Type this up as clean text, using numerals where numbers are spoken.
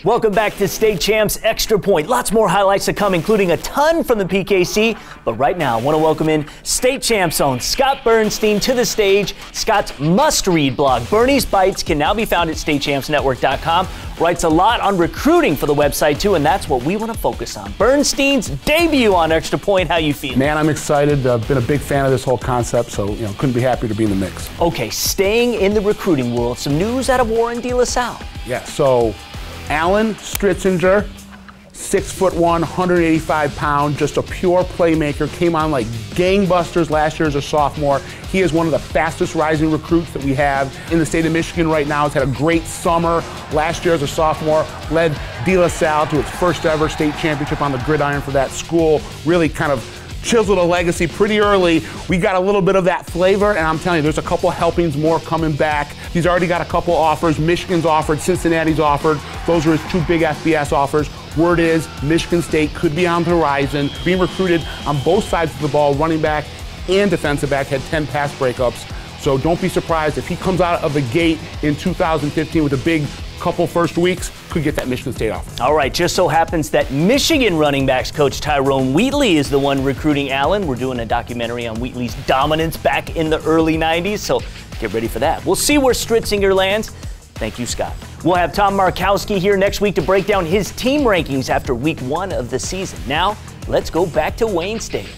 Welcome back to State Champs Extra Point. Lots more highlights to come, including a ton from the PKC. But right now, I want to welcome in State Champs own Scott Burnstein to the stage. Scott's must-read blog, Bernie's Bites, can now be found at statechampsnetwork.com. Writes a lot on recruiting for the website, too, and that's what we want to focus on. Burnstein's debut on Extra Point. How you feel? Man, I'm excited. I've been a big fan of this whole concept, so couldn't be happier to be in the mix. Okay, staying in the recruiting world, some news out of Warren De La Salle. Yeah, so Alan Stritzinger, 6'1", 185 pounds, just a pure playmaker, came on like gangbusters last year as a sophomore. He is one of the fastest rising recruits that we have in the state of Michigan right now. He's had a great summer last year as a sophomore, led De La Salle to its first ever state championship on the gridiron for that school. Really kind of chiseled a legacy pretty early. We got a little bit of that flavor, and I'm telling you, there's a couple helpings more coming back. He's already got a couple offers. Michigan's offered, Cincinnati's offered. Those are his two big FBS offers. Word is Michigan State could be on the horizon. Being recruited on both sides of the ball, running back and defensive back, had 10 pass breakups. So don't be surprised if he comes out of the gate in 2015 with a big couple first weeks, could get that Michigan State offer. All right, just so happens that Michigan running backs coach Tyrone Wheatley is the one recruiting Allen. We're doing a documentary on Wheatley's dominance back in the early 90s, so get ready for that. We'll see where Stritzinger lands. Thank you, Scott. We'll have Tom Markowski here next week to break down his team rankings after week 1 of the season. Now, let's go back to Wayne State.